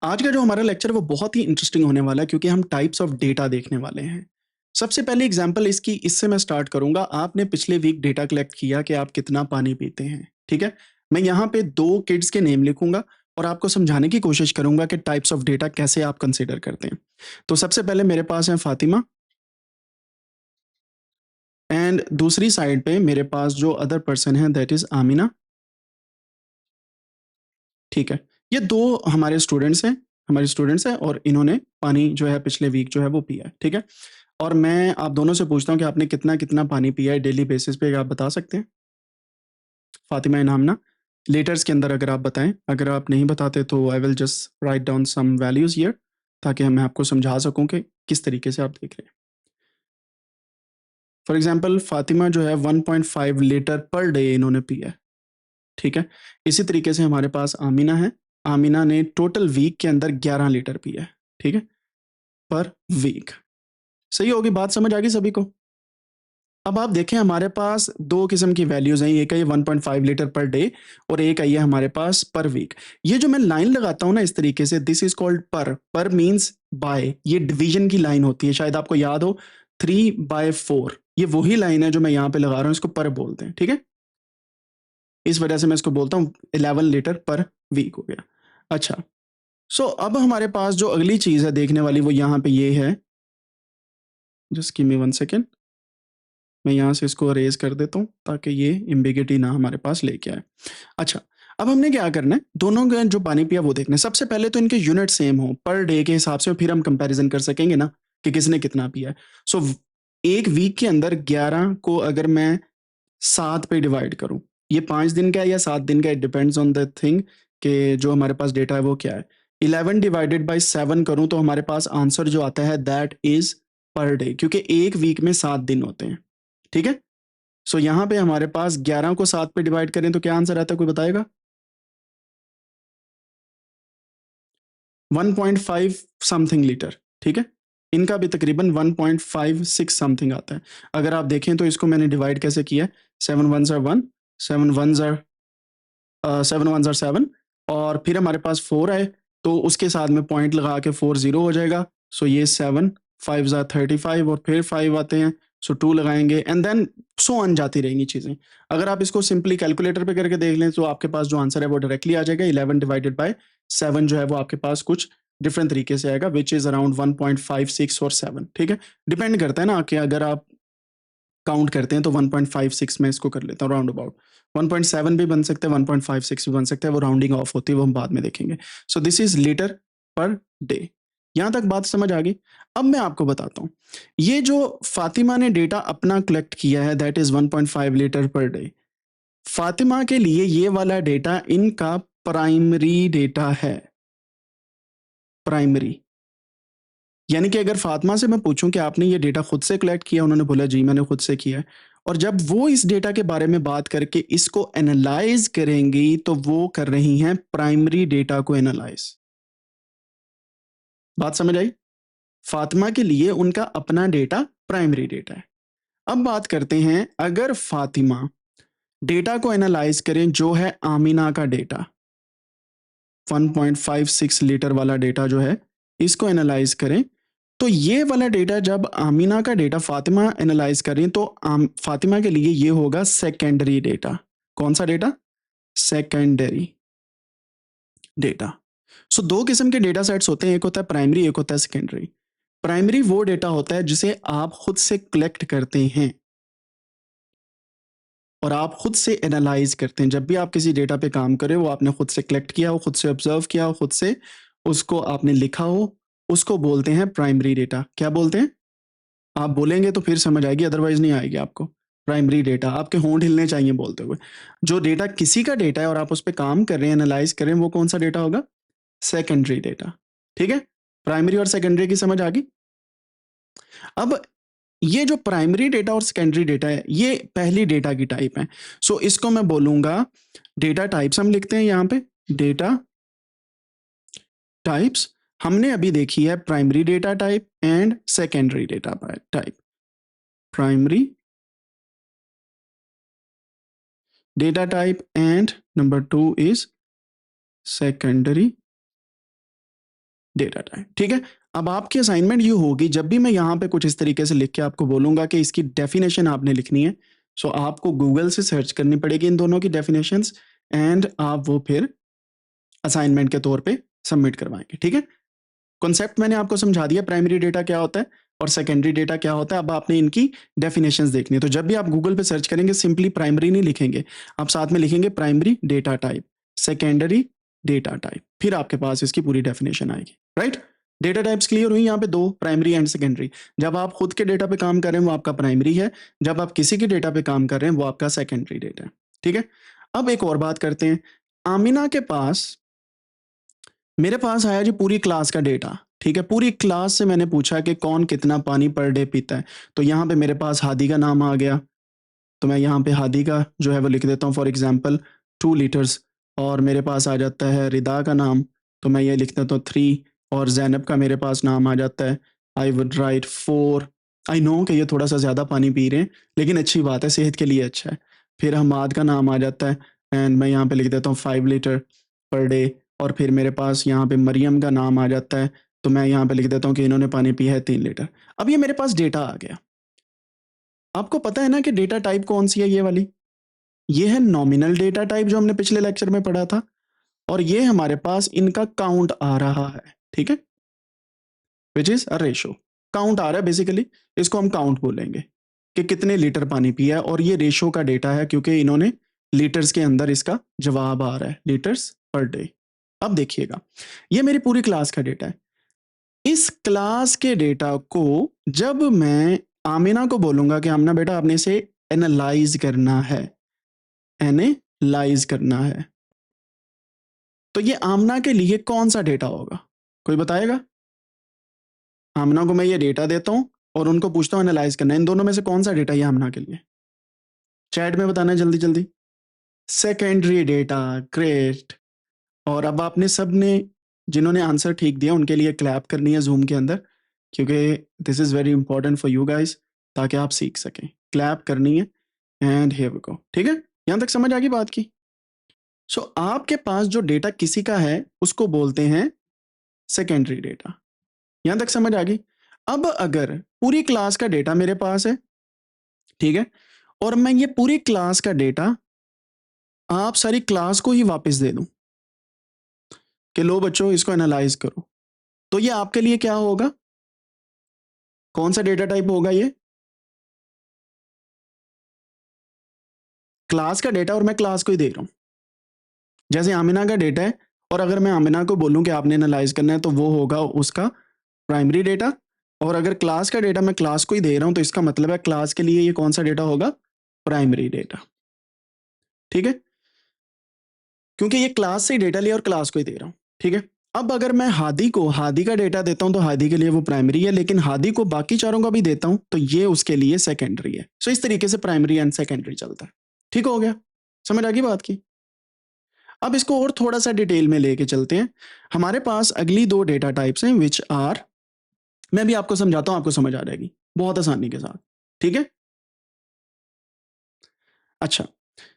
आज का जो हमारा लेक्चर वो बहुत ही इंटरेस्टिंग होने वाला है क्योंकि हम टाइप्स ऑफ डेटा देखने वाले हैं। सबसे पहले एग्जांपल इससे मैं स्टार्ट करूंगा। आपने पिछले वीक डेटा कलेक्ट किया कि आप कितना पानी पीते हैं, ठीक है? मैं यहाँ पे 2 किड्स के नेम लिखूंगा और आपको समझाने की कोशिश करूंगा कि टाइप्स ऑफ डेटा कैसे आप कंसीडर करते हैं। तो सबसे पहले मेरे पास है फातिमा एंड दूसरी साइड पे मेरे पास जो अदर पर्सन है दैट इज आमिना, ठीक है? ये 2 हमारे स्टूडेंट्स हैं और इन्होंने पानी जो है पिछले वीक जो है वो पिया है, ठीक है? और मैं आप दोनों से पूछता हूँ कि आपने कितना-कितना पानी पिया है डेली बेसिस पे, क्या आप बता सकते हैं? फातिमा एंड आमना, लेटर्स के अंदर अगर आप बताएँ, अगर आप नहीं बताते तो I will just write down some values here ताकि मैं आपको समझा सकूँ कि किस तरीके से आप देख रहे हैं। फॉर एग्ज़ाम्पल फातिमा जो है 1.5 लीटर पर डे इन्होंने पिया है, ठीक है? इसी तरीके से हमारे पास आमिना है, आमिना ने टोटल वीक के अंदर 11 लीटर पिया है, ठीक है? पर वीक। सही होगी बात, समझ आ गई सभी को? अब आप देखें हमारे पास 2 किस्म की वैल्यूज़ हैं, एक है ये 1.5 लीटर पर डे और एक आई है हमारे पास पर वीक। ये जो मैं लाइन लगाता हूँ ना इस तरीके से, दिस इज़ कॉल्ड पर मीन्स बाय, ये डिवीज़न की लाइन होती है, शायद आपको याद हो 3/4, ये वही लाइन है जो मैं यहाँ पे लगा रहा हूँ, इसको पर बोलते हैं, ठीक है? इस वजह से मैं इसको बोलता हूँ 11 लीटर पर वीक हो गया। अच्छा, सो अब हमारे पास जो अगली चीज़ है देखने वाली वो यहाँ पे ये है, जस्ट गिव मी 1 सेकंड। मैं यहाँ से इसको अरेज कर देता हूँ ताकि ये एम्बिगिटी ना हमारे पास लेके आए। अच्छा, अब हमने क्या करना है, दोनों का जो पानी पिया वो देखना है। सबसे पहले तो इनके यूनिट सेम हो पर डे के हिसाब से, फिर हम कंपैरिजन कर सकेंगे ना कि किसने कितना पिया है। सो एक वीक के अंदर 11 को अगर मैं 7 पे डिवाइड करूँ, ये 5 दिन का है या 7 दिन का, it depends on the thing कि जो हमारे पास डेटा है वो क्या है। 11 डिवाइडेड बाय 7 करूँ तो हमारे पास आंसर जो आता है दैट इज़ पर डे, क्योंकि एक वीक में 7 दिन होते हैं, ठीक है? सो यहाँ पे हमारे पास 11 को 7 पे डिवाइड करें तो क्या आंसर आता है, कोई बताएगा? 1.5 समथिंग लीटर, ठीक है? इनका भी तकरीबन 1.56 समथिंग आता है। अगर आप देखें तो इसको मैंने डिवाइड कैसे किया है, 7 ones or 1, 7 ones or 7 ones or 7 और फिर हमारे पास 4 आए तो उसके साथ में पॉइंट लगा के 4 0 हो जाएगा। सो ये 7 5 आर 35 और फिर 5 आते हैं, सो 2 लगाएंगे एंड देन सो ऑन जाती रहेंगी चीज़ें। अगर आप इसको सिंपली कैलकुलेटर पे करके देख लें तो आपके पास जो आंसर है वो डायरेक्टली आ जाएगा। 11 डिवाइडेड बाय 7 जो है वो आपके पास कुछ डिफरेंट तरीके से आएगा, विच इज़ अराउंड 1.56 और 7, ठीक है? डिपेंड करता है ना कि अगर आप काउंट करते हैं तो 1.56 में इसको कर लेता हूँ राउंड अबाउट। 1.7 भी बन सकता है, 1.56 भी बन सकता है, वो राउंडिंग ऑफ होती है, वो हम बाद में देखेंगे। So this is litre per day. यहाँ तक बात समझ आ गई? अब मैं आपको बताता हूँ, ये जो फातिमा ने डेटा अपना कलेक्ट किया है that is 1.5 litre per day, Fatima के लिए ये वाला डेटा इनका प्राइमरी डेटा है। प्राइमरी यानी कि अगर फातिमा से मैं पूछूं कि आपने ये डेटा खुद से कलेक्ट किया, उन्होंने बोला जी मैंने खुद से किया है, और जब वो इस डेटा के बारे में बात करके इसको एनालाइज करेंगी तो वो कर रही हैं प्राइमरी डेटा को एनालाइज। बात समझ आई? फातिमा के लिए उनका अपना डेटा प्राइमरी डेटा है। अब बात करते हैं, अगर फातिमा डेटा को एनालाइज करें जो है आमिना का डेटा, 1.56 लीटर वाला डेटा जो है, इसको एनालाइज करें तो ये वाला डेटा जब आमिना का डेटा फातिमा एनालाइज कर रही है तो फातिमा के लिए ये होगा सेकेंडरी डेटा। कौन सा डेटा? Secondary data. सो दो किस्म के डेटा सेट्स होते हैं, एक होता है प्राइमरी, एक होता है सेकेंडरी। प्राइमरी वो डेटा होता है जिसे आप खुद से कलेक्ट करते हैं और आप खुद से एनालाइज करते हैं। जब भी आप किसी डेटा पे काम करें वो आपने खुद से कलेक्ट किया हो, खुद से ऑब्जर्व किया हो, खुद से उसको आपने लिखा हो, उसको बोलते हैं प्राइमरी डेटा। क्या बोलते हैं? आप बोलेंगे तो फिर समझ आएगी, अदरवाइज नहीं आएगी आपको। प्राइमरी डेटा, आपके होंठ हिलने चाहिए बोलते हुए। जो डेटा किसी का डेटा है और आप उस पर काम कर रहे हैं, एनालाइज कर रहे हैं, वो कौन सा डेटा होगा? सेकेंडरी डेटा, ठीक है? प्राइमरी और सेकेंडरी की समझ आ गई? अब ये जो प्राइमरी डेटा और सेकेंडरी डेटा है ये पहली डेटा की टाइप है। सो इसको मैं बोलूंगा डेटा टाइप्स। हम लिखते हैं यहाँ पे डेटा टाइप्स। हमने अभी देखी है primary data type and secondary data type. Primary data type and number 2 is secondary data type, ठीक है। अब आपकी असाइनमेंट ये होगी, जब भी मैं यहाँ पे कुछ इस तरीके से लिख के आपको बोलूंगा कि इसकी डेफिनेशन आपने लिखनी है, सो आपको गूगल से सर्च करनी पड़ेगी इन दोनों की डेफिनेशंस, एंड आप वो फिर असाइनमेंट के तौर पे सबमिट करवाएंगे, ठीक है। कॉन्सेप्ट मैंने आपको समझा दिया, प्राइमरी डेटा क्या होता है और सेकेंडरी डेटा क्या होता है। अब आपने इनकी डेफिनेशंस देखनी है, तो जब भी आप गूगल पे सर्च करेंगे सिंपली प्राइमरी नहीं लिखेंगे, आप साथ में लिखेंगे primary data type, secondary data type, फिर आपके पास इसकी पूरी डेफिनेशन आएगी, राइट। डेटा टाइप्स क्लियर हुई यहाँ पे दो, प्राइमरी एंड सेकेंडरी। जब आप खुद के डेटा पे काम कर रहे हैं वो आपका प्राइमरी है, जब आप किसी के डेटा पे काम कर रहे हैं वो आपका सेकेंडरी डेटा है, ठीक है। अब एक और बात करते हैं, आमिना के पास, मेरे पास आया जी पूरी क्लास का डेटा, ठीक है। पूरी क्लास से मैंने पूछा कि कौन कितना पानी पर डे पीता है, तो यहाँ पे मेरे पास हादी का नाम आ गया, तो मैं यहाँ पे हादी का जो है वो लिख देता हूँ, फॉर एग्जाम्पल 2 लीटर्स। और मेरे पास आ जाता है रिदा का नाम, तो मैं ये लिख देता हूँ 3। और जैनब का मेरे पास नाम आ जाता है, I would write 4। I know कि ये थोड़ा सा ज़्यादा पानी पी रहे हैं, लेकिन अच्छी बात है, सेहत के लिए अच्छा है। फिर हमाद का नाम आ जाता है, एंड मैं यहाँ पे लिख देता हूँ 5 लीटर पर डे। और फिर मेरे पास यहाँ पे मरियम का नाम आ जाता है, तो मैं यहाँ पे लिख देता हूँ कि इन्होंने पानी पिया है 3 लीटर। अब ये मेरे पास डेटा आ गया। आपको पता है ना कि डेटा टाइप कौन सी है, ये वाली, ये है नॉमिनल डेटा टाइप जो हमने पिछले लेक्चर में पढ़ा था, और ये हमारे पास इनका काउंट आ रहा है, ठीक है, which is a ratio. Count आ रहा है बेसिकली, इसको हम काउंट बोलेंगे कि कितने लीटर पानी पिया है, और ये रेशो का डेटा है क्योंकि इन्होंने लीटर्स के अंदर इसका जवाब आ रहा है, लीटर्स पर डे। अब देखिएगा, ये मेरी पूरी क्लास का डेटा है। इस क्लास के डेटा को जब मैं आमिना को बोलूंगा कि आमिना बेटा आपने इसे एनालाइज करना है, एनालाइज करना है, तो ये आमना के लिए कौन सा डेटा होगा, कोई बताएगा। आमना को मैं ये डेटा देता हूं और उनको पूछता हूं एनालाइज करना है, इन दोनों में से कौन सा डेटा ये आमना के लिए, चैट में बताना है जल्दी जल्दी। Secondary data, great. और अब आपने सब ने जिन्होंने आंसर ठीक दिया उनके लिए क्लैप करनी है जूम के अंदर, क्योंकि this is very important for you guys, ताकि आप सीख सकें। क्लैप करनी है, एंड हियर वी गो, ठीक है। यहां तक समझ आ गई बात की। सो आपके पास जो डेटा किसी का है उसको बोलते हैं सेकेंडरी डेटा। यहां तक समझ आ गई। अब अगर पूरी क्लास का डेटा मेरे पास है, ठीक है, और मैं ये पूरी क्लास का डेटा आप सारी क्लास को ही वापस दे दूं कि लो बच्चों इसको एनालाइज करो, तो ये आपके लिए क्या होगा, कौन सा डेटा टाइप होगा ये, क्लास का डेटा, और मैं क्लास को ही दे रहा हूं। जैसे आमिना का डेटा है, और अगर मैं आमिना को बोलूं कि आपने एनालाइज करना है, तो वो होगा उसका प्राइमरी डेटा। और अगर क्लास का डेटा मैं क्लास को ही दे रहा हूं, तो इसका मतलब है क्लास के लिए ये कौन सा डेटा होगा, प्राइमरी डेटा, ठीक है, क्योंकि ये क्लास से डेटा लिया और क्लास को ही दे रहा हूं, ठीक है। अब अगर मैं हादी को हादी का डेटा देता हूं, तो हादी के लिए वो प्राइमरी है, लेकिन हादी को बाकी चारों का भी देता हूं, तो ये उसके लिए सेकेंडरी है। सो इस तरीके से प्राइमरी एंड सेकेंडरी चलता है, ठीक हो गया, समझ आ गई बात की। अब इसको और थोड़ा सा डिटेल में लेके चलते हैं। हमारे पास अगली दो डेटा टाइप्स हैं विच आर, मैं भी आपको समझाता हूं, आपको समझ आ जाएगी बहुत आसानी के साथ, ठीक है। अच्छा,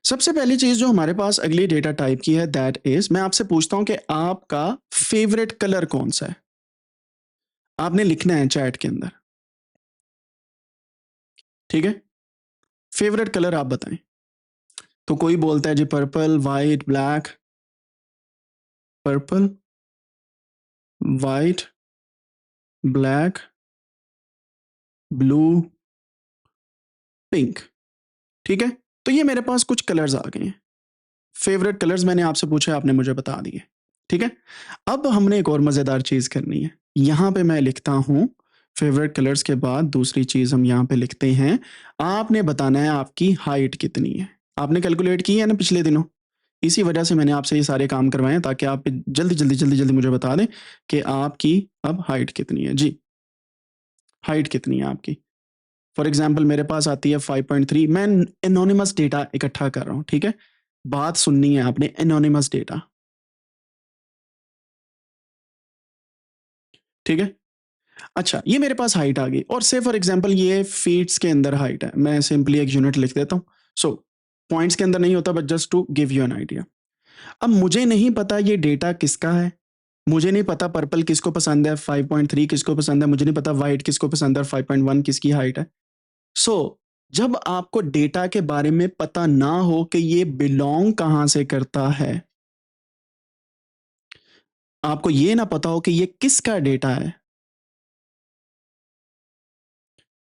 सबसे पहली चीज जो हमारे पास अगली डेटा टाइप की है, दैट इज, मैं आपसे पूछता हूं कि आपका फेवरेट कलर कौन सा है, आपने लिखना है चैट के अंदर, ठीक है। फेवरेट कलर आप बताएं। तो कोई बोलता है जी purple, white, black, purple, white, black, blue, pink, ठीक है। तो ये मेरे पास कुछ कलर्स आ गए हैं, फेवरेट कलर्स मैंने आपसे पूछा, आपने मुझे बता दिए, ठीक है। अब हमने एक और मजेदार चीज करनी है, यहां पे मैं लिखता हूं फेवरेट कलर्स के बाद दूसरी चीज हम यहां पे लिखते हैं, आपने बताना है आपकी हाइट कितनी है। आपने कैलकुलेट की है ना पिछले दिनों, इसी वजह से मैंने आपसे ये सारे काम करवाए हैं, ताकि आप जल्दी जल्दी जल्दी जल्दी मुझे बता दें कि आपकी अब हाइट कितनी है जी, हाइट कितनी है आपकी। फॉर एग्जाम्पल मेरे पास आती है 5.3, मैं एनोनिमस डेटा इकट्ठा कर रहा हूँ, ठीक है। बात सुननी है आपने, एनोनिमस डेटा, ठीक है। अच्छा, ये मेरे पास हाइट आ गई, और से फॉर एग्जांपल ये फीट्स के अंदर हाइट है, मैं सिंपली एक यूनिट लिख देता हूँ। सो पॉइंट्स के अंदर नहीं होता, but just to give you an idea. अब मुझे नहीं पता ये डेटा किसका है, मुझे नहीं पता पर्पल किसको पसंद है, 5.3 किसको पसंद है, मुझे नहीं पता वाइट किसको पसंद है, 5.1 किसकी हाइट है। सो जब आपको डेटा के बारे में पता ना हो कि ये बिलोंग कहां से करता है, आपको ये ना पता हो कि ये किसका डेटा है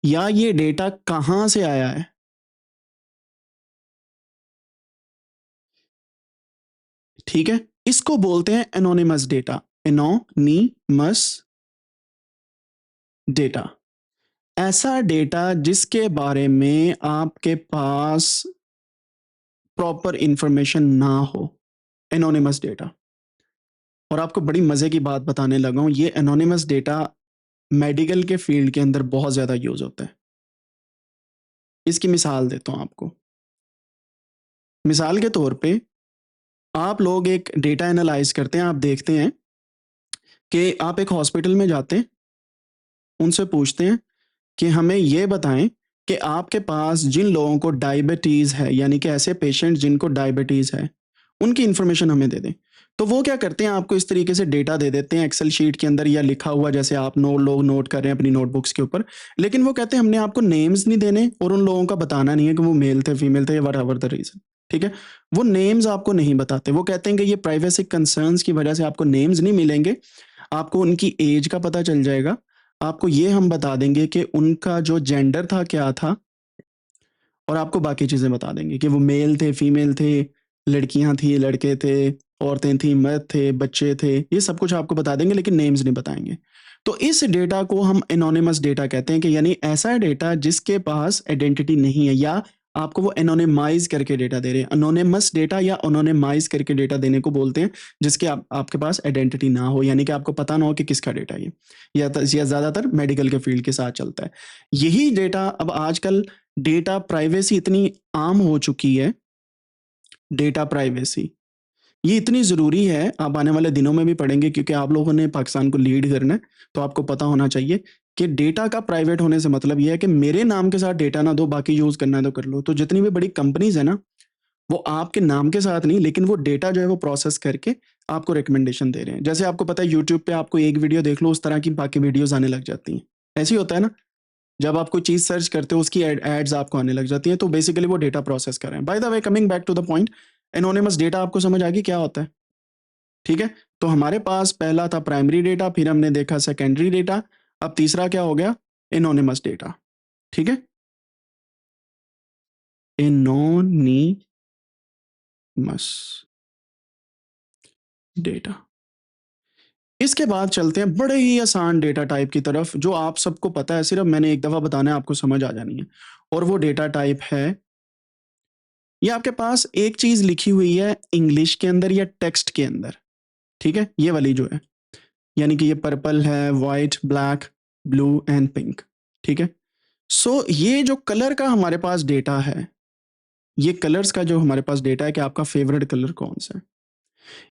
या ये डेटा कहां से आया है, ठीक है, इसको बोलते हैं एनोनिमस डेटा। एनोनिमस डेटा, ऐसा डेटा जिसके बारे में आपके पास प्रॉपर इंफॉर्मेशन ना हो, एनोनिमस डेटा। और आपको बड़ी मजे की बात बताने लगा हूं, ये एनोनिमस डेटा मेडिकल के फील्ड के अंदर बहुत ज्यादा यूज होता है। इसकी मिसाल देता हूं आपको। मिसाल के तौर पे आप लोग एक डेटा एनालाइज करते हैं, आप देखते हैं कि आप एक हॉस्पिटल में जाते हैं, उनसे पूछते हैं कि हमें ये बताएं कि आपके पास जिन लोगों को डायबिटीज है, यानी कि ऐसे पेशेंट जिनको डायबिटीज है, उनकी इंफॉर्मेशन हमें दे दें। तो वो क्या करते हैं, आपको इस तरीके से डेटा दे देते हैं एक्सेल शीट के अंदर या लिखा हुआ, जैसे आप लोग नोट कर रहे हैं अपनी नोटबुक्स के ऊपर। लेकिन वो कहते हैं हमने आपको नेम्स नहीं देने और उन लोगों का बताना नहीं है कि वो मेल थे, फीमेल थे, वट एवर द रीजन, ठीक है। वो नेम्स आपको नहीं बताते, वो कहते हैं कि ये प्राइवेसी कंसर्न्स की वजह से आपको नेम्स नहीं मिलेंगे, आपको उनकी एज का पता चल जाएगा, आपको ये हम बता देंगे कि उनका जो जेंडर था क्या था, और आपको बाकी चीज़ें बता देंगे कि वो मेल थे, फीमेल थे, लड़कियां थी, लड़के थे, औरतें थी, मर्द थे, बच्चे थे, ये सब कुछ आपको बता देंगे, लेकिन नेम्स नहीं बताएंगे। तो इस डेटा को हम एनोनिमस डेटा कहते हैं, कि यानी ऐसा डेटा जिसके पास आइडेंटिटी नहीं है, या आपको वो एनोनिमाइज करके डेटा दे रहे हैं। एनोनिमस डेटा या एनोनिमाइज करके डेटा देने को बोलते हैं, जिसके आपके पास आइडेंटिटी ना हो, यानी कि आपको पता ना हो कि किसका डेटा है, या ज़्यादातर मेडिकल के फील्ड के साथ चलता है यही डेटा। अब आजकल डेटा प्राइवेसी इतनी आम हो चुकी है, डेटा प्राइवेसी ये इतनी ज़रूरी है, आप आने वाले दिनों में भी पढ़ेंगे, क्योंकि आप लोगों ने पाकिस्तान को लीड करना है, तो आपको पता होना चाहिए कि डेटा का प्राइवेट होने से मतलब ये है कि मेरे नाम के साथ डेटा ना दो, बाकी यूज़ करना है तो कर लो। तो जितनी भी बड़ी कंपनीज है ना, वो आपके नाम के साथ नहीं, लेकिन वो डेटा जो है वो प्रोसेस करके आपको रिकमेंडेशन दे रहे हैं। जैसे आपको पता है यूट्यूब पे आपको एक वीडियो देख लो, उस तरह की बाकी वीडियोज आने लग जाती हैं, ऐसे ही होता है ना। जब आप कोई चीज सर्च करते हो, उसकी एड्स आपको आने लग जाती हैं, तो बेसिकली वो डेटा प्रोसेस कर रहे हैं। By the way, coming back to the point, anonymous data आपको समझ आ गई क्या होता है, ठीक है। तो हमारे पास पहला था प्राइमरी डेटा, फिर हमने देखा सेकेंडरी डेटा, अब तीसरा क्या हो गया, एनोनिमस डेटा, ठीक है, एनोनिमस डेटा। इसके बाद चलते हैं बड़े ही आसान डेटा टाइप की तरफ, जो आप सबको पता है, सिर्फ मैंने एक दफा बताना है, आपको समझ आ जानी है। और वो डेटा टाइप है, ये आपके पास एक चीज लिखी हुई है इंग्लिश के अंदर या टेक्स्ट के अंदर, ठीक है, ये वाली जो है, यानी कि ये पर्पल है, white, black, blue and pink, ठीक है। सो ये जो कलर का हमारे पास डेटा है, ये कलर्स का जो हमारे पास डेटा है कि आपका फेवरेट कलर कौन सा है,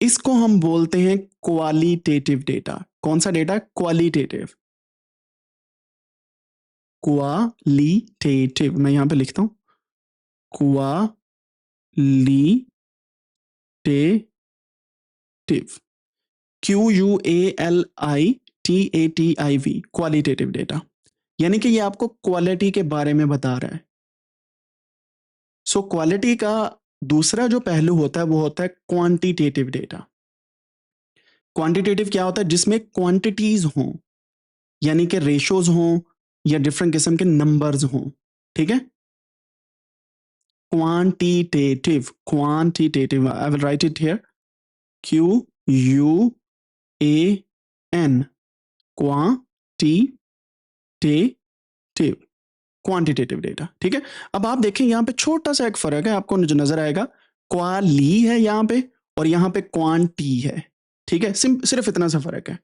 इसको हम बोलते हैं क्वालिटेटिव डेटा। कौन सा डेटा, क्वालिटेटिव, क्वालिटेटिव, मैं यहां पे लिखता हूं, क्वालिटेटिव, QUALITATIV, क्वालिटेटिव डेटा, यानी कि ये आपको क्वालिटी के बारे में बता रहा है। सो क्वालिटी का दूसरा जो पहलू होता है वो होता है क्वांटिटेटिव डेटा। क्वांटिटेटिव क्या होता है, जिसमें क्वांटिटीज हों, यानी कि रेशोज हों या डिफरेंट किस्म के नंबर्स हों, ठीक है। Quantitative, quantitative, I will write it here, QUAN, quantitative, quantitative data, ठीक है। अब आप देखें यहां पे छोटा सा एक फर्क है, आपको जो नजर आएगा, क्वाली है यहां पे और यहां पे क्वांटी है, ठीक है, सिर्फ इतना सा फर्क है।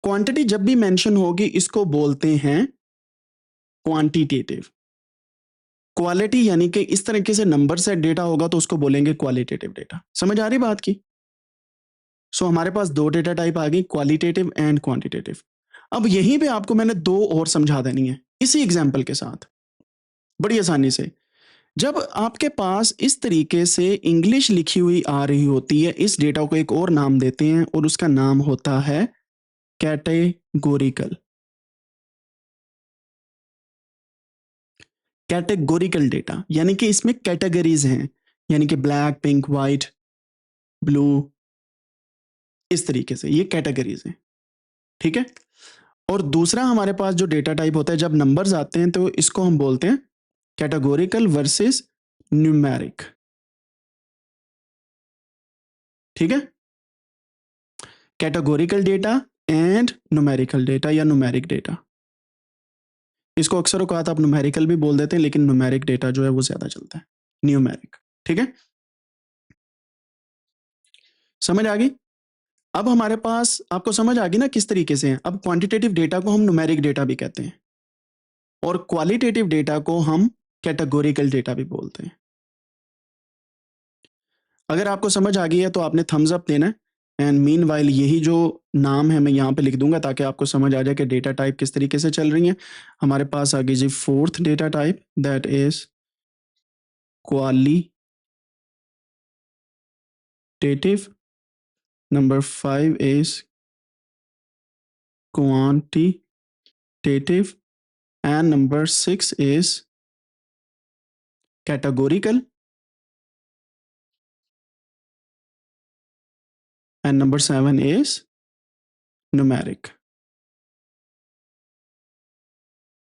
क्वांटिटी जब भी मेंशन होगी, इसको बोलते हैं क्वांटिटेटिव। क्वालिटी यानी कि इस तरीके से नंबर से डेटा होगा तो उसको बोलेंगे क्वालिटेटिव डेटा। समझ आ रही बात की। सो हमारे पास दो डेटा टाइप आ गई, क्वालिटेटिव एंड क्वांटिटेटिव। अब यहीं पे आपको मैंने दो और समझा देनी है इसी एग्जाम्पल के साथ, बड़ी आसानी से। जब आपके पास इस तरीके से इंग्लिश लिखी हुई आ रही होती है, इस डेटा को एक और नाम देते हैं और उसका नाम होता है कैटेगोरिकल। कैटेगोरिकल डेटा यानी कि इसमें कैटेगरीज हैं, यानी कि ब्लैक, पिंक, वाइट, ब्लू, इस तरीके से ये कैटेगरीज हैं, ठीक है। और दूसरा हमारे पास जो डेटा टाइप होता है, जब नंबर्स आते हैं तो इसको हम बोलते हैं कैटेगोरिकल वर्सेस न्यूमेरिक, ठीक है। Categorical data and numerical data या न्यूमेरिक डेटा, इसको अक्सर औकात आप न्यूमेरिकल भी बोल देते हैं, लेकिन न्यूमेरिक डेटा जो है वो ज्यादा चलता है, न्यूमेरिक, ठीक है। समझ आ गई? अब हमारे पास आपको समझ आ गई ना किस तरीके से है। अब क्वांटिटेटिव डेटा को हम न्यूमेरिक डेटा भी कहते हैं और क्वालिटेटिव डेटा को हम कैटेगोरिकल डेटा भी बोलते हैं। अगर आपको समझ आ गई है तो आपने थम्स अप देना है, एंड मीन वाइल यही जो नाम है मैं यहाँ पे लिख दूंगा ताकि आपको समझ आ जाए कि डेटा टाइप किस तरीके से चल रही है। हमारे पास आ गई जी fourth data type, that is qualitative. Number 5 is quantitative, and number 6 is categorical, and number 7 is numeric।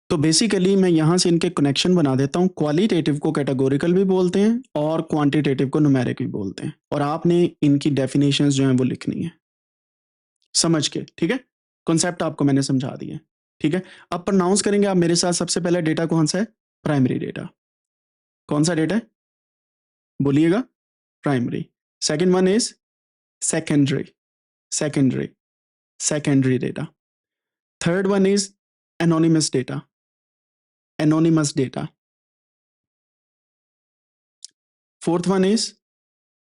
तो बेसिकली मैं यहां से इनके कनेक्शन बना देता हूं। क्वालिटेटिव को कैटेगोरिकल भी बोलते हैं और क्वांटिटेटिव को न्यूमेरिक भी बोलते हैं, और आपने इनकी डेफिनेशंस जो हैं वो लिखनी है समझ के, ठीक है। कॉन्सेप्ट आपको मैंने समझा दिया, ठीक है। अब प्रोनाउंस करेंगे आप मेरे साथ। सबसे पहले डेटा कौन सा है? Primary data. कौन सा डेटा है? बोलिएगा। Primary. Second one is secondary, secondary, secondary data. Third one is anonymous data, anonymous data. Fourth one is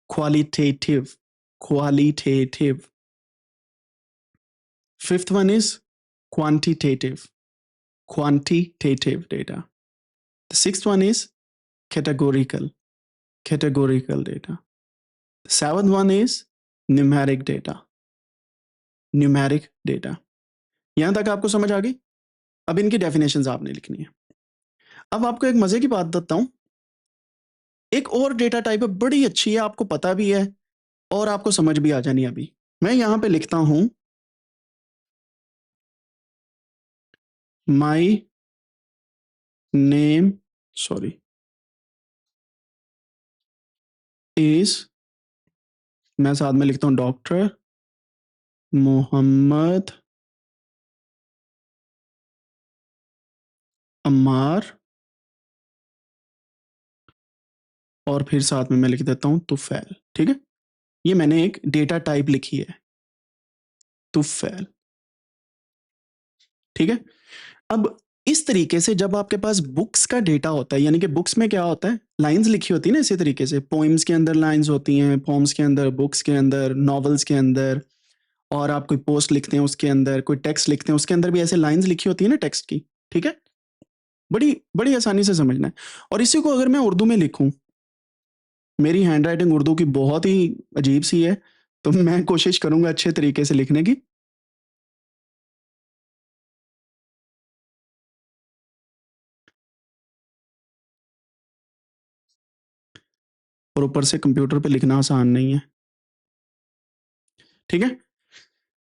qualitative, qualitative. Fifth one is quantitative, quantitative data. The sixth one is categorical, categorical data. The seventh one is numeric data, numeric data. यहां तक आपको समझ आ गई? अब इनकी definitions आपने लिखनी है। अब आपको एक मजे की बात बताता हूं, एक और डेटा टाइप है, बड़ी अच्छी है, आपको पता भी है और आपको समझ भी आ जानी। अभी मैं यहां पे लिखता हूं माई नेम सॉरी इज, मैं साथ में लिखता हूं डॉक्टर मोहम्मद अम्मार, और फिर साथ में मैं लिख देता हूं तुफैल, ठीक है। ये मैंने एक डेटा टाइप लिखी है, तुफैल, ठीक है। अब इस तरीके से जब आपके पास बुक्स का डेटा होता है, यानी कि बुक्स में क्या होता है, लाइंस लिखी होती है ना, इसी तरीके से पोइम्स के अंदर लाइंस होती हैं, पोम्स के अंदर, बुक्स के अंदर, नॉवेल्स के अंदर, और आप कोई पोस्ट लिखते हैं उसके अंदर, कोई टेक्स्ट लिखते हैं उसके अंदर भी ऐसे लाइंस लिखी होती है ना टेक्स्ट की, ठीक है। बड़ी बड़ी आसानी से समझना है। और इसी को अगर मैं उर्दू में लिखूं, मेरी हैंड राइटिंग उर्दू की बहुत ही अजीब सी है, तो मैं कोशिश करूंगा अच्छे तरीके से लिखने की। और ऊपर से कंप्यूटर पे लिखना आसान नहीं है, ठीक है।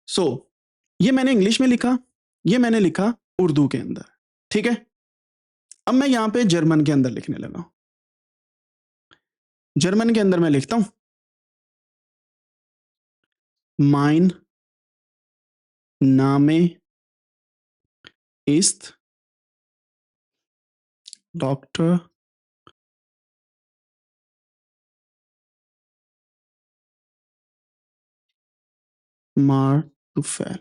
सो ये मैंने इंग्लिश में लिखा, ये मैंने लिखा उर्दू के अंदर, ठीक है। अब मैं यहां पे जर्मन के अंदर लिखने लगा। जर्मन के अंदर मैं लिखता हूं माइन नामे इस्त डॉक्टर मार टूफेल।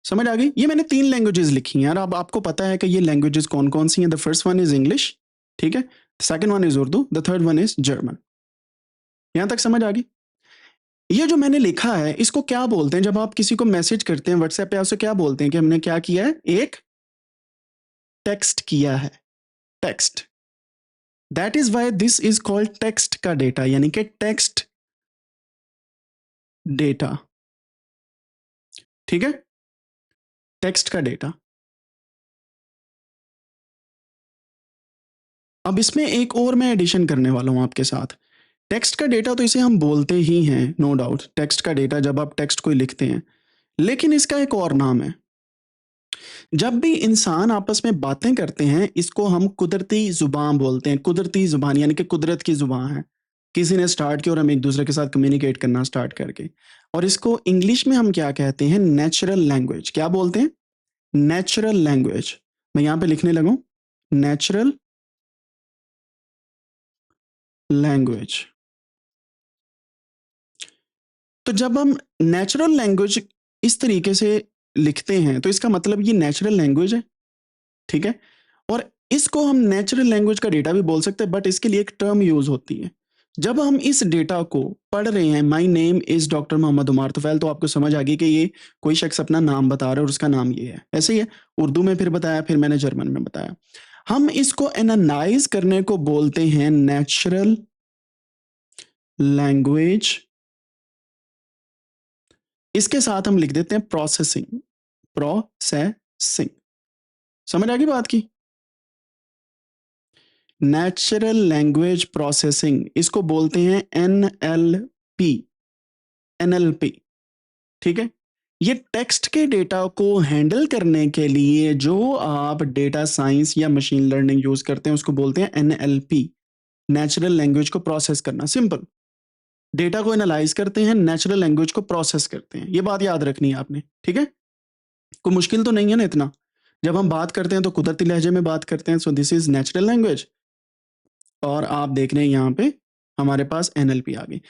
समझ आ गई? ये मैंने 3 लैंग्वेजेस लिखी हैं यार। अब आपको पता है कि ये लैंग्वेजेस कौन कौन सी हैं। The first one is English, ठीक है। Second one is Urdu, the third one is German. यहां तक समझ आ गई? ये जो मैंने लिखा है इसको क्या बोलते हैं? जब आप किसी को मैसेज करते हैं व्हाट्सएप पे, आपसे क्या बोलते हैं कि हमने क्या किया है? एक टेक्स्ट किया है, text. That is why this is called text का डेटा, यानी कि टेक्स्ट डेटा। ठीक है, टेक्स्ट का डेटा। अब इसमें एक और मैं एडिशन करने वाला हूं आपके साथ। टेक्स्ट का डेटा तो इसे हम बोलते ही हैं, नो डाउट, टेक्स्ट का डेटा जब आप टेक्स्ट को लिखते हैं, लेकिन इसका एक और नाम है। जब भी इंसान आपस में बातें करते हैं, इसको हम कुदरती जुबान बोलते हैं। कुदरती जुबान यानी कि कुदरत की जुबान है, किसी ने स्टार्ट किया और हम एक दूसरे के साथ कम्युनिकेट करना स्टार्ट करके। और इसको इंग्लिश में हम क्या कहते हैं? Natural language. क्या बोलते हैं? Natural language. मैं यहां पे लिखने लगूं, नेचुरल लैंग्वेज। तो जब हम नेचुरल लैंग्वेज इस तरीके से लिखते हैं, तो इसका मतलब ये नेचुरल लैंग्वेज है। ठीक है, और इसको हम नेचुरल लैंग्वेज का डेटा भी बोल सकते हैं, बट इसके लिए एक टर्म यूज होती है। जब हम इस डेटा को पढ़ रहे हैं, my name is doctor Mohammad Umar Tufail, तो आपको समझ आ गई कि ये कोई शख्स अपना नाम बता रहा है और उसका नाम ये है। ऐसे ही है, उर्दू में फिर बताया, फिर मैंने जर्मन में बताया। हम इसको एनालाइज करने को बोलते हैं नेचुरल लैंग्वेज। इसके साथ हम लिख देते हैं प्रोसेसिंग। प्रोसेसिंग, समझ आ गई बात की? नेचुरल लैंग्वेज प्रोसेसिंग, इसको बोलते हैं एनएलपी। एनएलपी, ठीक है। ये टेक्स्ट के डेटा को हैंडल करने के लिए जो आप डेटा साइंस या मशीन लर्निंग यूज करते हैं, उसको बोलते हैं एनएलपी, नेचुरल लैंग्वेज को प्रोसेस करना। सिंपल, डेटा को एनालाइज करते हैं, नेचुरल लैंग्वेज को प्रोसेस करते हैं। ये बात याद रखनी है आपने, ठीक है। कोई मुश्किल तो नहीं है ना इतना। जब हम बात करते हैं तो कुदरती लहजे में बात करते हैं, so this is natural language. और आप देख रहे हैं यहाँ पे हमारे पास एनएलपी आ गई।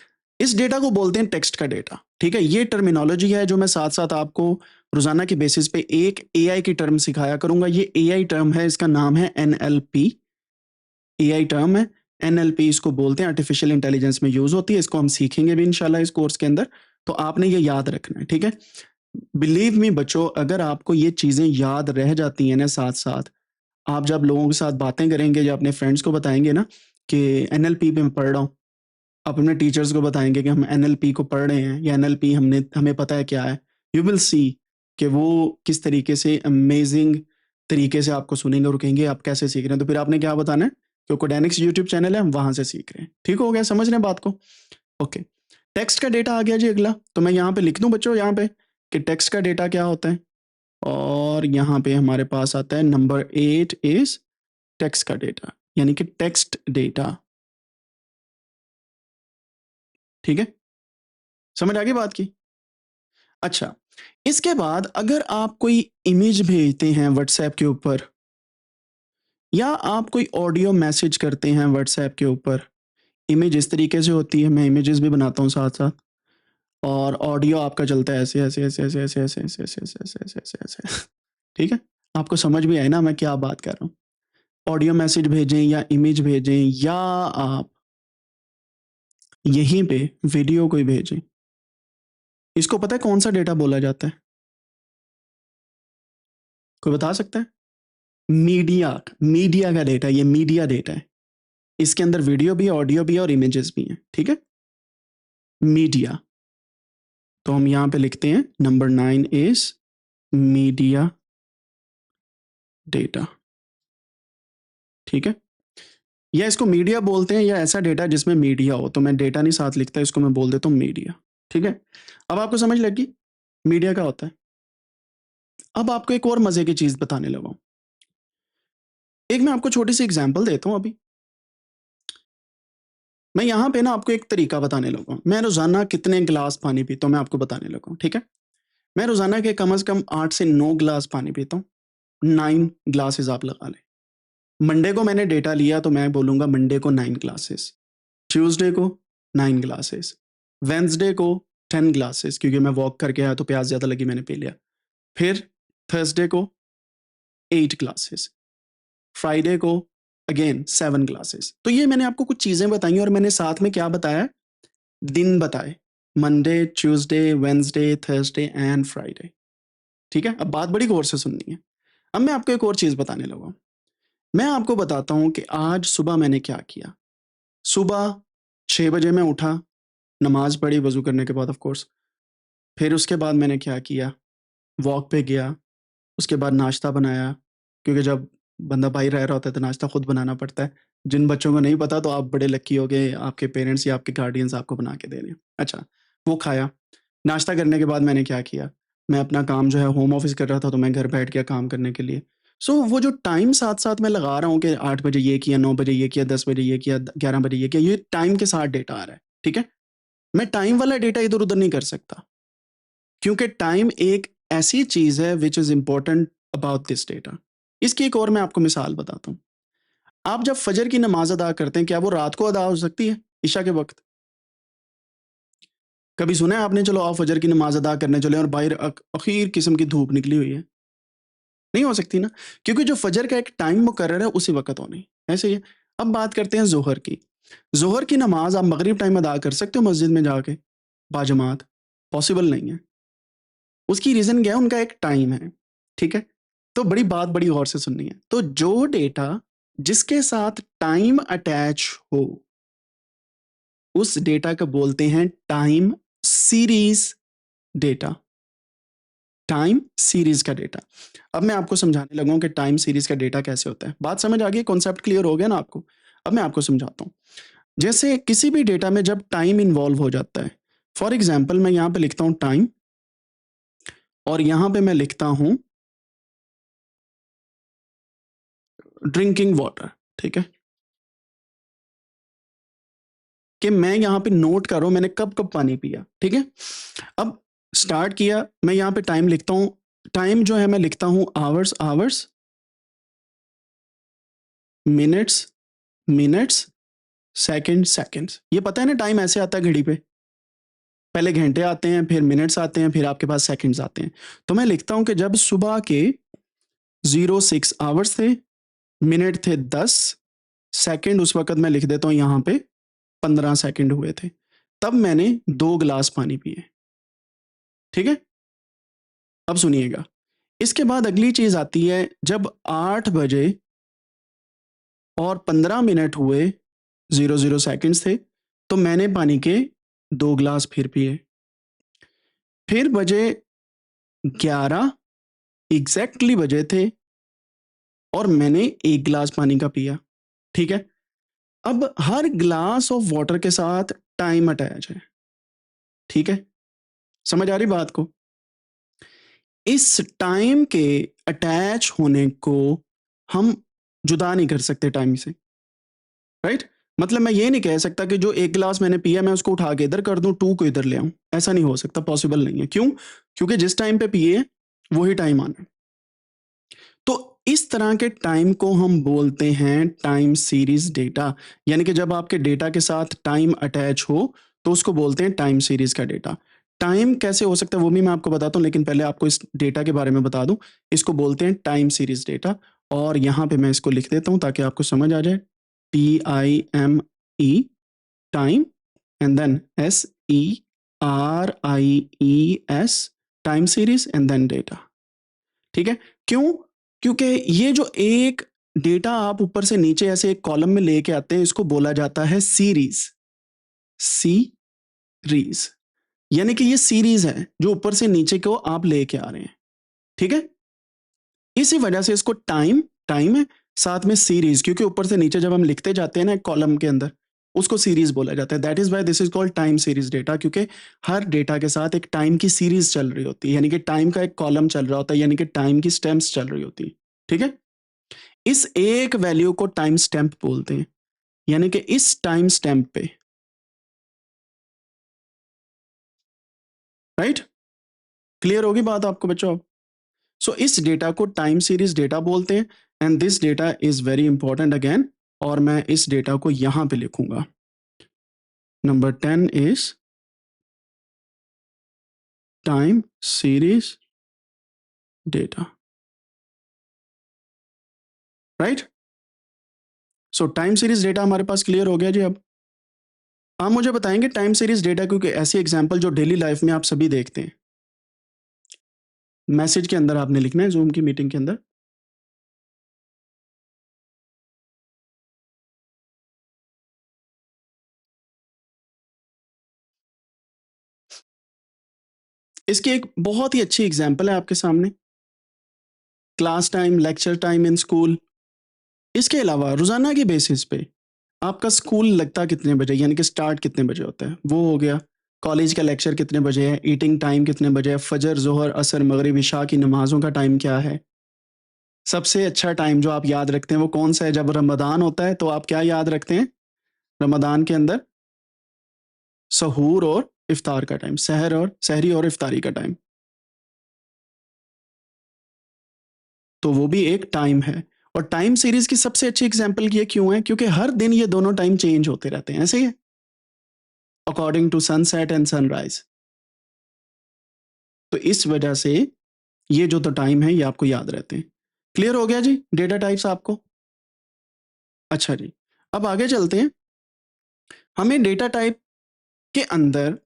इस डेटा को बोलते हैं टेक्स्ट का डेटा, ठीक है। ये टर्मिनोलॉजी है जो मैं साथ साथ आपको रोजाना के बेसिस पे एक एआई की टर्म सिखाया करूंगा। ये एआई टर्म है, इसका नाम है एनएलपी। एआई टर्म है एनएलपी, इसको बोलते हैं, आर्टिफिशियल इंटेलिजेंस में यूज होती है। इसको हम सीखेंगे भी इंशाल्लाह इस कोर्स के अंदर। तो आपने ये याद रखना है, ठीक है। बिलीव मी बच्चों, अगर आपको ये चीजें याद रह जाती हैं ना, साथ साथ आप जब लोगों के साथ बातें करेंगे या अपने फ्रेंड्स को बताएंगे ना कि एनएलपी पे मैं पढ़ रहा हूँ, आप अपने टीचर्स को बताएंगे कि हम एनएलपी को पढ़ रहे हैं या एनएलपी हमें पता है क्या है, यू विल सी कि वो किस तरीके से अमेजिंग तरीके से आपको सुनेंगे और कहेंगे आप कैसे सीख रहे हैं। तो फिर आपने क्या बताना है कि कोडेनिक्स यूट्यूब चैनल है, हम वहां से सीख रहे हैं। ठीक हो गया, समझ रहे हैं बात को? ओके, टेक्स्ट का डेटा आ गया जी अगला। तो मैं यहाँ पे लिख दूं बच्चों यहाँ पे कि टेक्स्ट का डेटा क्या होता है, और यहाँ पे हमारे पास आता है नंबर 8 इज टेक्स्ट का डेटा, यानी कि टेक्स्ट डेटा। ठीक है, समझ आ गई बात की? अच्छा, इसके बाद अगर आप कोई इमेज भेजते हैं व्हाट्सएप के ऊपर, या आप कोई ऑडियो मैसेज करते हैं व्हाट्सएप के ऊपर, इमेज इस तरीके से होती है, मैं इमेजेस भी बनाता हूँ साथ साथ, और ऑडियो आपका चलता है ऐसे ऐसे ऐसे ऐसे ऐसे ऐसे ऐसे ऐसे ऐसे ऐसे ऐसे ऐसे ऐसे। ठीक है, आपको समझ भी आए ना मैं क्या बात कर रहा हूँ? ऑडियो मैसेज भेजें या इमेज भेजें, या आप यहीं पे वीडियो कोई भेजें, इसको पता है कौन सा डेटा बोला जाता है? कोई बता सकता है? मीडिया। मीडिया का डेटा, ये मीडिया डेटा है। इसके अंदर वीडियो भी है, ऑडियो भी है और इमेजेस भी हैं, ठीक है। मीडिया, तो हम यहां पे लिखते हैं नंबर 9 इज मीडिया डेटा। ठीक है, या इसको मीडिया बोलते हैं, या ऐसा डेटा जिसमें मीडिया हो। तो मैं डेटा नहीं साथ लिखता, इसको मैं बोल देता हूँ मीडिया। ठीक है, अब आपको समझ लगी मीडिया क्या होता है। अब आपको एक और मजे की चीज बताने लगा हूं। एक मैं आपको छोटी सी एग्जांपल देता हूं अभी। मैं यहां पे ना आपको एक तरीका बताने लगा हूं। मैं रोजाना कितने गिलास पानी पीता हूं मैं आपको बताने लगा हूं, ठीक है। मैं रोजाना के कम से कम 8 से 9 गिलास पानी पीता हूँ। 9 ग्लासेस आप लगा लें। मंडे को मैंने डेटा लिया तो मैं बोलूंगा मंडे को 9 ग्लासेस, ट्यूसडे को 9 ग्लासेस, वेंसडे को 10 ग्लासेस, क्योंकि मैं वॉक करके आया तो प्यास ज्यादा लगी मैंने पी लिया। फिर थर्सडे को 8 ग्लासेस, फ्राइडे को अगेन 7 ग्लासेस। तो ये मैंने आपको कुछ चीजें बताई और मैंने साथ में क्या बताया, दिन बताए, Monday, Tuesday, Wednesday, Thursday and Friday. ठीक है, अब बात बड़ी गौर से सुननी है। अब मैं आपको एक और चीज बताने लगा हूं। मैं आपको बताता हूँ कि आज सुबह मैंने क्या किया। सुबह 6 बजे मैं उठा, नमाज़ पढ़ी वज़ू करने के बाद ऑफ़ कोर्स। फिर उसके बाद मैंने क्या किया, वॉक पे गया, उसके बाद नाश्ता बनाया, क्योंकि जब बंदा बाहर रह रहा होता है तो नाश्ता खुद बनाना पड़ता है। जिन बच्चों को नहीं पता तो आप बड़े लकी हो गए, आपके पेरेंट्स या आपके गार्डियंस आपको बना के दे रहे हैं। अच्छा, वो खाया। नाश्ता करने के बाद मैंने क्या किया, मैं अपना काम जो है होम ऑफ़िस कर रहा था तो मैं घर बैठ गया काम करने के लिए। सो वो जो टाइम साथ-साथ मैं लगा रहा हूँ कि 8 बजे ये किया, 9 बजे ये किया, 10 बजे ये किया, 11 बजे ये किया, ये टाइम के साथ डेटा आ रहा है, ठीक है? मैं टाइम वाला डेटा इधर-उधर नहीं कर सकता, क्योंकि टाइम एक ऐसी चीज़ है which is important about this data. इसकी एक और मैं आपको मिसाल बताता हूँ। आप जब फजर की नमाज़ अदा करते हैं, क्या वो रात को अदा हो सकती है, इशा के वक़्त? कभी सुना है आपने चलो आओ फजर की नमाज़ अदा करने चले और बाहर अख़ीर किस्म की धूप निकली हुई है? नहीं हो सकती ना, क्योंकि जो फजर का एक टाइम मुकर्रर है उसी वक़्त होनी है, ऐसे ही है। अब बात करते हैं ज़ोहर की। ज़ोहर की नमाज़ आप मगरिब टाइम अदा कर सकते हो मस्जिद में जाके, बाजमात? पॉसिबल नहीं है। उसकी रीज़न क्या है, उनका एक टाइम है, ठीक है? तो बड़ी बात बड़ी गौर से सुननी है। तो जो डेटा जिसके साथ टाइम अटैच हो, उस डेटा को बोलते हैं time series data. Time series का डेटा। अब मैं आपको समझाने लगा हूँ कि टाइम सीरीज़ का डेटा कैसे होता है। बात समझ आ गई? कॉन्सेप्ट क्लियर हो गया ना आपको? अब मैं आपको समझाता हूँ। जैसे किसी भी डेटा में जब टाइम इन्वॉल्व हो जाता है, फॉर एग्ज़ाम्पल मैं यहाँ पे लिखता हूँ टाइम और यहाँ पे मैं लिखता हूँ ड्रिंकिंग वाटर, ठीक है? कि मैं यहाँ पे नोट कर रहा हूँ मैंने कब-कब पानी पिया, ठीक है? अब स्टार्ट किया, मैं यहाँ पे टाइम लिखता हूँ। टाइम जो है मैं लिखता हूँ hours, hours, minutes, minutes, second, seconds. ये पता है ना टाइम ऐसे आता है घड़ी पे? पहले घंटे आते हैं, फिर मिनट्स आते हैं, फिर आपके पास सेकंड्स आते हैं। तो मैं लिखता हूँ कि जब सुबह के 06 आवर्स थे, मिनट थे 10, सेकंड उस वक़्त मैं लिख देता हूँ यहाँ पे 15 सेकंड हुए थे। तब मैंने 2 गिलास पानी पिए, ठीक है? अब सुनिएगा, इसके बाद अगली चीज़ आती है जब 8 बजे और 15 मिनट हुए, 00 सेकंड्स थे, तो मैंने पानी के 2 गिलास फिर पिए। फिर बजे 11 एग्ज़ैक्टली बजे थे और मैंने 1 गिलास पानी का पिया, ठीक है? अब हर ग्लास ऑफ वाटर के साथ टाइम अटैच है, ठीक है? समझ आ रही बात को? इस टाइम के अटैच होने को हम जुदा नहीं कर सकते टाइम से, राइट? मतलब मैं ये नहीं कह सकता कि जो 1 गिलास मैंने पिया मैं उसको उठा के इधर कर दूँ, 2 को इधर ले आऊँ, ऐसा नहीं हो सकता, पॉसिबल नहीं है। क्यों? क्योंकि जिस टाइम पे पिए, वही टाइम आना है। तो इस तरह के टाइम को हम बोलते हैं टाइम सीरीज़ डेटा, यानी कि जब आपके डेटा के साथ टाइम अटैच हो, तो उसको बोलते हैं टाइम सीरीज़ का डेटा। टाइम कैसे हो सकता है वो भी मैं आपको बताता हूँ, लेकिन पहले आपको इस डेटा के बारे में बता दूँ। इसको बोलते हैं टाइम सीरीज़ डेटा और यहाँ पे मैं इसको लिख देता हूँ ताकि आपको समझ आ जाए। TIME time and then SERIES time series and then data, ठीक है? क्यों? क्योंकि ये जो एक डेटा आप ऊपर से नीचे ऐसे एक कॉलम में लेके आते हैं, इसको बोला जाता है सीरीज़, सीरीज़। यानी कि ये सीरीज़ है, जो ऊपर से नीचे को आप लेके आ रहे हैं, ठीक है? इसी वजह से इसको टाइम, टाइम है, साथ में सीरीज़, क्योंकि ऊपर से नीचे जब हम लिखते जाते हैं ना एक कॉलम के अंदर, उसको सीरीज़ बोला जाता है। That is why this is called time series data, क्योंकि हर डेटा के साथ एक टाइम की सीरीज़ चल रही होती है, यानी कि टाइम का एक कॉलम चल रहा होता है, यानी कि टाइम की स्टेम्प्स चल रही होती है, ठीक है? इस एक वैल्यू को टाइम स्टैम्प बोलते हैं, यानी कि इस टाइम स्टैम्प पे, राइट? क्लियर होगी बात आपको बच्चों अब? सो इस डेटा को टाइम सीरीज डेटा बोलते हैं and this data is very important again, और मैं इस डेटा को यहां पे लिखूंगा। Number 10 is time series data, right? So time series data हमारे पास क्लियर हो गया जी। अब आप मुझे बताएंगे टाइम सीरीज डेटा, क्योंकि ऐसी एग्जांपल जो डेली लाइफ में आप सभी देखते हैं। मैसेज के अंदर आपने लिखना है, जूम की मीटिंग के अंदर। इसकी एक बहुत ही अच्छी एग्जाम्पल है आपके सामने, class time, lecture time in school. इसके अलावा रोजाना की बेसिस पे आपका स्कूल लगता कितने बजे, यानी कि स्टार्ट कितने बजे होता है, वो हो गया। कॉलेज का लेक्चर कितने बजे है, ईटिंग टाइम कितने बजे है, फजर, जोहर, असर, मगरिब, इशा की नमाजों का टाइम क्या है। सबसे अच्छा टाइम जो आप याद रखते हैं वो कौन सा है? जब रमदान होता है तो आप क्या याद रखते हैं? रमदान के अंदर सहूर और इफ्तार का टाइम, सहरी और इफ्तारी का टाइम, तो वो भी एक टाइम है। और टाइम सीरीज की सबसे अच्छी एग्जांपल ये क्यों है? क्योंकि हर दिन ये दोनों टाइम चेंज होते रहते हैं, ऐसे ही है, according to sunset and sunrise. तो इस वजह से ये जो तो टाइम है ये आपको याद रहते हैं। क्लियर हो गया जी डेटा टाइप्स आपको? अच्छा जी, अब आगे चलते हैं। हमें डेटा टाइप के अंदर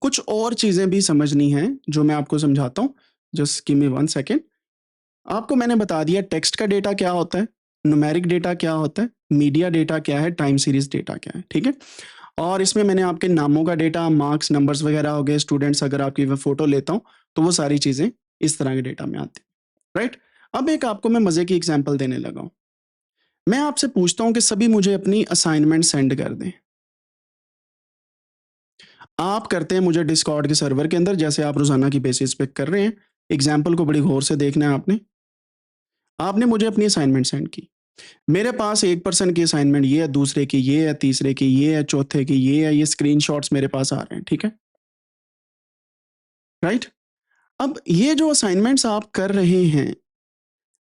कुछ और चीजें भी समझनी है जो मैं आपको समझाता हूं। Just give me 1 second. आपको मैंने बता दिया टेक्स्ट का डेटा क्या होता है, न्यूमेरिक डेटा क्या होता है, मीडिया डेटा क्या है, टाइम सीरीज डेटा क्या है, ठीक है। और इसमें मैंने आपके नामों का डेटा, मार्क्स, नंबर्स वगैरह हो गए, स्टूडेंट्स अगर आपकी मैं फोटो लेता हूं तो वो सारी चीजें इस तरह के डेटा में आती है, राइट। अब एक आपको मैं मजे की एग्जाम्पल देने लगा हूं। मैं आपसे पूछता हूं कि सभी मुझे अपनी असाइनमेंट सेंड कर दें। आप करते हैं मुझे डिस्कॉर्ड के सर्वर के अंदर, जैसे आप रोजाना की बेसिस पे कर रहे हैं। एग्जाम्पल को बड़ी गौर से देखना है आपने। आपने मुझे अपनी असाइनमेंट सेंड की। मेरे पास एक पर्सन की असाइनमेंट ये है, दूसरे की ये है, तीसरे की ये है, चौथे की ये है, ये स्क्रीनशॉट्स मेरे पास आ रहे हैं, ठीक है, राइट। अब ये जो असाइनमेंट्स आप कर रहे हैं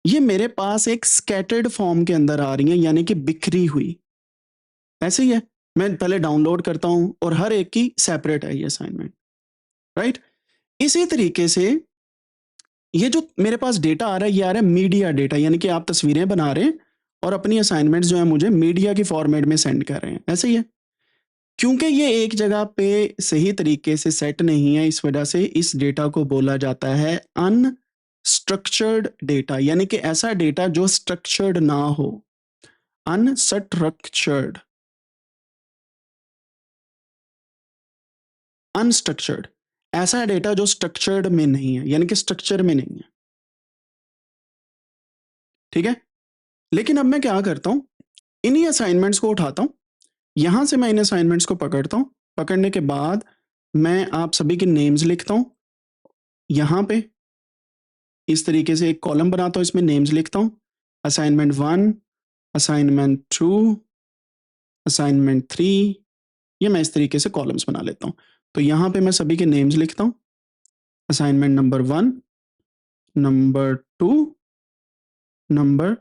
ये मेरे पास एक स्कैटर्ड फॉर्म के अंदर आ रही हैं, यानी कि बिखरी हुई, ऐसे ही है। मैं पहले डाउनलोड करता हूं और हर एक की सेपरेट है ये असाइनमेंट, राइट। इसी तरीके से ये जो मेरे पास डेटा आ रहा है ये आ रहा है मीडिया डेटा, यानी कि आप तस्वीरें बना रहे हैं और अपनी असाइनमेंट्स जो है मुझे मीडिया की फॉर्मेट में सेंड कर रहे हैं, ऐसे ही है। क्योंकि ये एक जगह पे सही तरीके से सेट नहीं है, इस वजह से इस डेटा को बोला जाता है अनस्ट्रक्चर्ड डेटा, यानी कि ऐसा डेटा जो स्ट्रक्चर्ड ना हो, अनस्ट्रक्चर्ड, अनस्ट्रक्चर्ड, ऐसा डेटा जो स्ट्रक्चर्ड में नहीं है, यानी कि स्ट्रक्चर में नहीं है, ठीक है। लेकिन अब मैं क्या करता हूं, इन्हीं असाइनमेंट्स को उठाता हूं, यहां से मैं इन असाइनमेंट्स को पकड़ता हूं, पकड़ने के बाद मैं आप सभी के नेम्स लिखता हूं, यहां पे इस तरीके से एक कॉलम बनाता हूं, इसमें नेम्स लिखता हूं, असाइनमेंट 1, असाइनमेंट 2, असाइनमेंट 3, ये मैं इस तरीके से कॉलम्स बना लेता हूं। तो यहां पे मैं सभी के नेम्स लिखता हूं, असाइनमेंट नंबर 1, नंबर 2, नंबर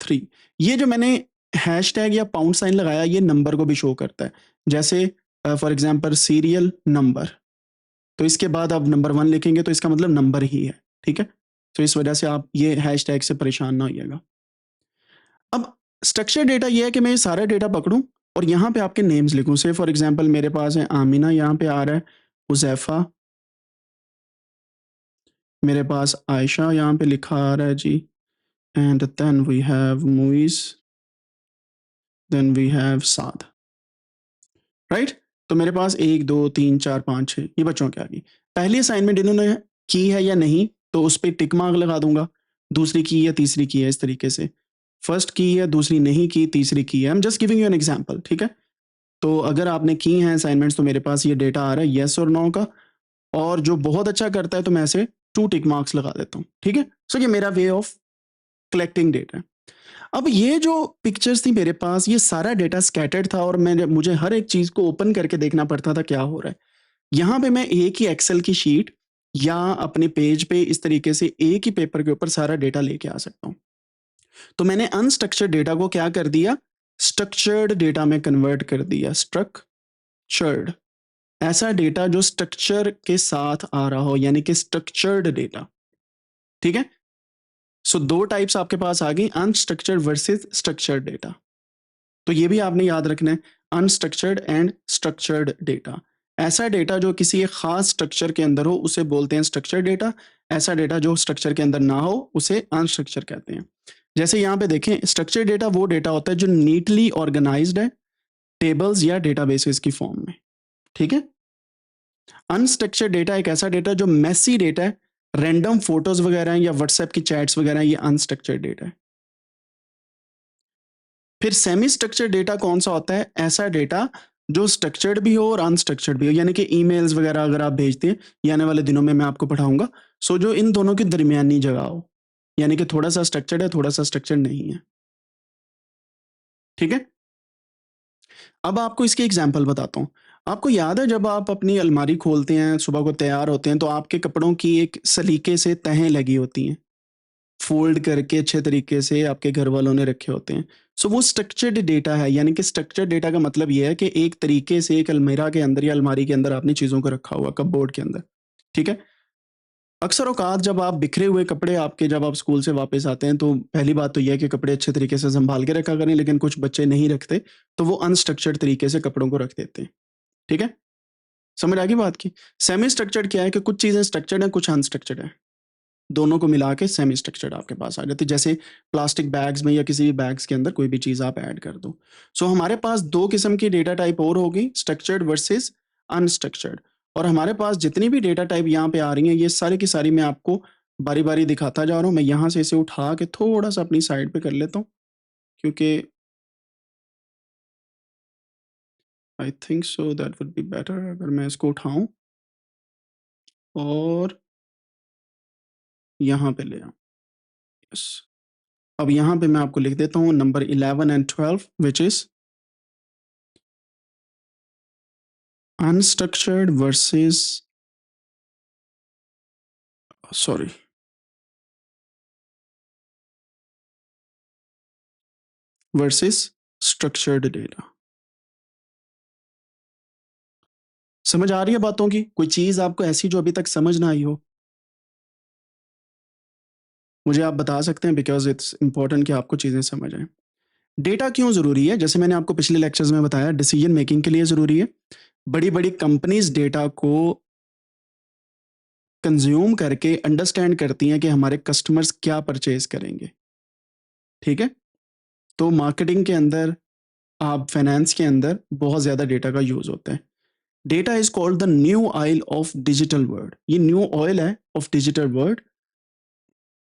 3। ये जो मैंने हैशटैग या पाउंड साइन लगाया ये नंबर को भी शो करता है, जैसे फॉर एग्जांपल सीरियल नंबर, तो इसके बाद आप नंबर 1 लिखेंगे तो इसका मतलब नंबर ही है, ठीक है। तो इस वजह से आप ये हैशटैग से परेशान ना होइएगा। अब स्ट्रक्चर डेटा ये है कि मैं ये सारा डेटा पकड़ूं और यहाँ पे आपके नेम्स लिखूं, से फॉर एग्जांपल मेरे पास है आमिना, यहाँ पे आ रहा है हुजैफा, मेरे पास आयशा यहाँ पे लिखा आ रहा है जी, and then we have Muiz, then we have Saad, right. तो मेरे पास 1 2 3 4 5 6 ये बच्चों की आ गई। पहली असाइनमेंट इन्होंने की है या नहीं तो उस पर टिक मार्क लगा दूंगा, दूसरी की है, तीसरी की है, इस तरीके से फर्स्ट की है, दूसरी नहीं की, तीसरी की है। I am just giving you an example, ठीक है। तो अगर आपने की हैं असाइनमेंट्स तो मेरे पास ये डेटा आ रहा है येस और नो का, और जो बहुत अच्छा करता है तो मैं ऐसे 2 टिक मार्क्स लगा देता हूँ, ठीक है। सो ये मेरा वे ऑफ कलेक्टिंग डेटा है। अब ये जो पिक्चर्स थी मेरे पास ये सारा डेटा स्कैटर्ड था और मैं मुझे हर एक चीज को ओपन करके देखना पड़ता था क्या हो रहा है। यहाँ पे मैं एक ही एक्सेल की शीट या अपने पेज पे इस तरीके से एक ही पेपर के ऊपर सारा डेटा लेके आ सकता हूँ। तो मैंने अनस्ट्रक्चर्ड डेटा को क्या कर दिया, स्ट्रक्चर्ड डेटा में कन्वर्ट कर दिया, स्ट्रक्चर्ड, ऐसा डेटा जो स्ट्रक्चर के साथ आ रहा हो, यानी कि स्ट्रक्चर्ड डेटा, ठीक है। सो दो टाइप्स आपके पास आ गई, अनस्ट्रक्चर्ड वर्सेस स्ट्रक्चर्ड डेटा। तो ये भी आपने याद रखना है, अनस्ट्रक्चर्ड एंड स्ट्रक्चर्ड डेटा। ऐसा डेटा जो किसी एक खास स्ट्रक्चर के अंदर हो उसे बोलते हैं स्ट्रक्चर्ड डेटा, ऐसा डेटा जो स्ट्रक्चर के अंदर ना हो उसे अनस्ट्रक्चर कहते हैं। जैसे यहाँ पे देखें, स्ट्रक्चर्ड डेटा वो डेटा होता है जो नीटली ऑर्गेनाइज्ड है टेबल्स या डेटाबेसेस की फॉर्म में, ठीक है। अनस्ट्रक्चर्ड डेटा एक ऐसा डेटा जो मेसी डेटा है, रैंडम फोटोज वगैरह हैं या व्हाट्सएप की चैट्स वगैरह हैं, ये अनस्ट्रक्चर्ड डेटा है। फिर सेमी स्ट्रक्चर्ड डेटा कौन सा होता है? ऐसा डेटा जो स्ट्रक्चर्ड भी हो और अनस्ट्रक्चर्ड भी हो, यानी कि ईमेल्स वगैरह अगर आप भेजते हैं, ये आने वाले दिनों में मैं आपको पढ़ाऊंगा। सो जो इन दोनों की दरमियानी जगह हो, यानी कि थोड़ा सा स्ट्रक्चर्ड है, थोड़ा सा स्ट्रक्चर्ड नहीं है। ठीक है, अब आपको इसकी एग्जाम्पल बताता हूँ। आपको याद है जब आप अपनी अलमारी खोलते हैं, सुबह को तैयार होते हैं, तो आपके कपड़ों की एक सलीके से तहें लगी होती हैं, फोल्ड करके अच्छे तरीके से आपके घर वालों ने रखे होते हैं। सो वो स्ट्रक्चर्ड डेटा है, यानी कि स्ट्रक्चर्ड डेटा का मतलब ये है कि एक तरीके से एक अलमीरा के अंदर या अलमारी के अंदर आपने चीज़ों को रखा हुआ, कपबोर्ड के अंदर। ठीक है, अक्सर औकात जब आप बिखरे हुए कपड़े आपके जब आप स्कूल से वापस आते हैं, तो पहली बात तो यह है कि कपड़े अच्छे तरीके से संभाल के रखा करें, लेकिन कुछ बच्चे नहीं रखते, तो वो अनस्ट्रक्चर्ड तरीके से कपड़ों को रख देते हैं। ठीक है, समझ आ गई बात की? सेमी स्ट्रक्चर्ड क्या है कि कुछ चीज़ें स्ट्रक्चर्ड हैं, कुछ अनस्ट्रक्चर्ड हैं। दोनों को मिला के सेमी स्ट्रक्चर्ड आपके पास आ जाती है, जैसे प्लास्टिक बैग्स में या किसी भी बैग्स के अंदर कोई भी चीज़ आप ऐड कर दो। सो हमारे पास दो किस्म की डेटा टाइप और होगी, स्ट्रक्चर्ड वर्सेस अनस्ट्रक्चर्ड। और हमारे पास जितनी भी डेटा टाइप यहाँ पे आ रही हैं, ये सारी की सारी मैं आपको बारी बारी दिखाता जा रहा हूँ। मैं यहाँ से इसे उठा के थोड़ा सा अपनी साइड पे कर लेता हूँ, क्योंकि I think so that would be better अगर मैं इसको उठाऊं और यहाँ पे ले आऊँ। यस, अब यहाँ पे मैं आपको लिख देता हूँ number 11 and 12 which is unstructured versus sorry versus structured data। समझ आ रही है बातों की? कोई चीज आपको ऐसी जो अभी तक समझ ना आई हो, मुझे आप बता सकते हैं, बिकॉज इट्स इंपॉर्टेंट कि आपको चीजें समझ आए। डेटा क्यों जरूरी है? जैसे मैंने आपको पिछले लेक्चर्स में बताया, डिसीजन मेकिंग के लिए जरूरी है। बड़ी बड़ी कंपनीज डेटा को कंज्यूम करके अंडरस्टैंड करती हैं कि हमारे कस्टमर्स क्या परचेज करेंगे। ठीक है, तो मार्केटिंग के अंदर, आप फाइनेंस के अंदर बहुत ज्यादा डेटा का यूज होता है। Data is called the new oil of digital world. ये न्यू ऑयल है ऑफ डिजिटल वर्ल्ड।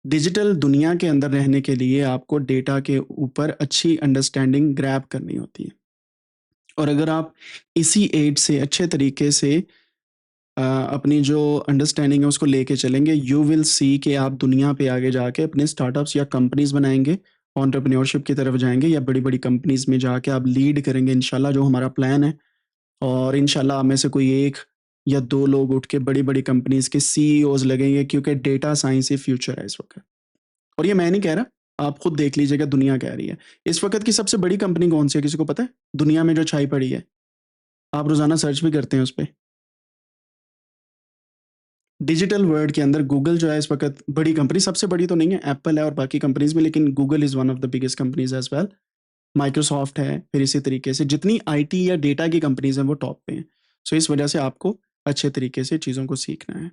डिजिटल दुनिया के अंदर रहने के लिए आपको डेटा के ऊपर अच्छी अंडरस्टैंडिंग ग्रैब करनी होती है। और अगर आप इसी एज से अच्छे तरीके से अपनी जो अंडरस्टैंडिंग है उसको लेके चलेंगे, यू विल सी कि आप दुनिया पे आगे जाके अपने स्टार्टअप्स या कंपनीज बनाएंगे, एंटरप्रेन्योरशिप की तरफ जाएंगे, या बड़ी बड़ी कंपनीज में जाके आप लीड करेंगे इंशाल्लाह, जो हमारा प्लान है। और इंशाल्लाह आप में से कोई एक या दो लोग उठ के बड़ी बड़ी कंपनीज के सीईओज लगेंगे, क्योंकि डेटा साइंस ही फ्यूचर है इस वक्त। और ये मैं नहीं कह रहा, आप खुद देख लीजिएगा, दुनिया कह रही है। इस वक्त की सबसे बड़ी कंपनी कौन सी है, किसी को पता है दुनिया में जो छाई पड़ी है? आप रोजाना सर्च भी करते हैं उस पर। डिजिटल वर्ल्ड के अंदर गूगल जो है इस वक्त बड़ी कंपनी, सबसे बड़ी तो नहीं है, एप्पल है और बाकी कंपनीज में, लेकिन Google is one of the biggest companies as well. Microsoft है, फिर इसी तरीके से जितनी आईटी या डेटा की कंपनीज हैं वो टॉप पे हैं। सो इस वजह से आपको अच्छे तरीके से चीज़ों को सीखना है।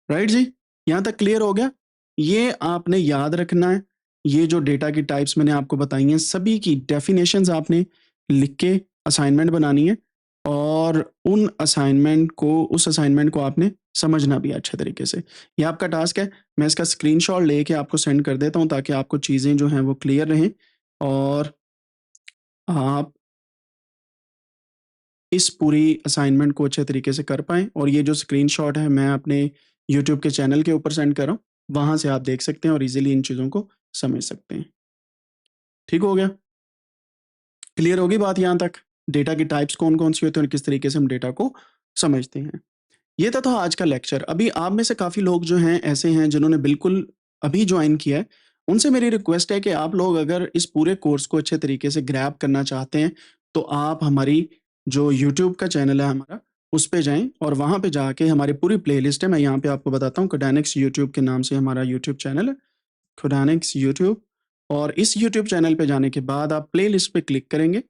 राइट जी, यहाँ तक क्लियर हो गया? ये आपने याद रखना है। ये जो डेटा की टाइप्स मैंने आपको बताई हैं, सभी की डेफिनेशंस आपने लिख के असाइनमेंट बनानी है, और उस असाइनमेंट को आपने समझना भी है अच्छे तरीके से। ये आपका टास्क है। मैं इसका स्क्रीनशॉट लेके आपको सेंड कर देता हूँ, ताकि आपको चीज़ें जो हैं वो क्लियर रहें, और आप इस पूरी असाइनमेंट को अच्छे तरीके से कर पाएँ। और ये जो स्क्रीनशॉट है मैं अपने यूट्यूब के चैनल के ऊपर सेंड कर रहा हूँ, वहाँ से आप देख सकते हैं और इजीली इन चीज़ों को समझ सकते हैं। ठीक हो गया? क्लियर होगी बात यहाँ तक? डेटा की टाइप्स कौन-कौन सी होती हैं और किस तरीके से हम डेटा को समझते हैं। ये था आज का लेक्चर। अभी आप में से काफ़ी लोग जो हैं ऐसे हैं जिन्होंने बिल्कुल अभी जॉइन किया है। उनसे मेरी रिक्वेस्ट है कि आप लोग अगर इस पूरे कोर्स को अच्छे तरीके से ग्रैब करना चाहते हैं, तो आप हमारी जो यूट्यूब का चैनल है हमारा, उस पे जाएँ और वहाँ पे जाके हमारी पूरी प्लेलिस्ट है। मैं यहाँ पे आपको बताता हूँ, कोडानिक्स यूट्यूब के नाम से हमारा यूट्यूब चैनल है, कोडानिक्स यूट्यूब। और इस यूट्यूब चैनल पे जाने के बाद आप प्लेलिस्ट पे क्लिक करेंगे,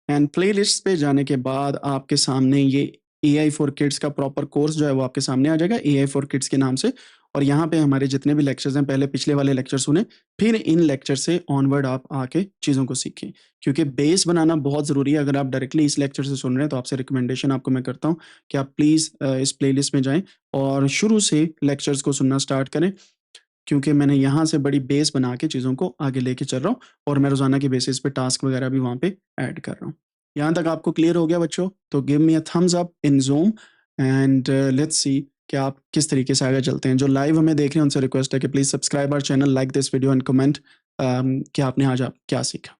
एंड प्लेलिस्ट पे जाने के बाद आपके सामने ये एआई फॉर किड्स का प्रॉपर कोर्स जो है वो आपके सामने आ जाएगा, एआई फॉर किड्स के नाम से। और यहाँ पे हमारे जितने भी लेक्चर्स हैं, पहले पिछले वाले लेक्चर सुने, फिर इन लेक्चर से ऑनवर्ड आप आके चीज़ों को सीखें, क्योंकि बेस बनाना बहुत ज़रूरी है। अगर आप डायरेक्टली इस लेक्चर से सुन रहे हैं तो आपसे रिकमेंडेशन आपको मैं करता हूँ कि आप प्लीज़ इस प्लेलिस्ट में जाएँ और शुरू से लेक्चर्स को सुनना स्टार्ट करें, क्योंकि मैंने यहाँ से बड़ी बेस बना के चीज़ों को आगे लेके चल रहा हूँ और मैं रोज़ाना की बेसिस पे टास्क वगैरह भी वहाँ पे ऐड कर रहा हूँ। यहाँ तक आपको क्लियर हो गया बच्चों? तो give me a thumbs up in zoom and let's see कि आप किस तरीके से आगे चलते हैं। जो लाइव हमें देख रहे हैं उनसे रिक्वेस्ट है कि please subscribe our channel, like this video and comment कि आपने आज आप क्या सीखा।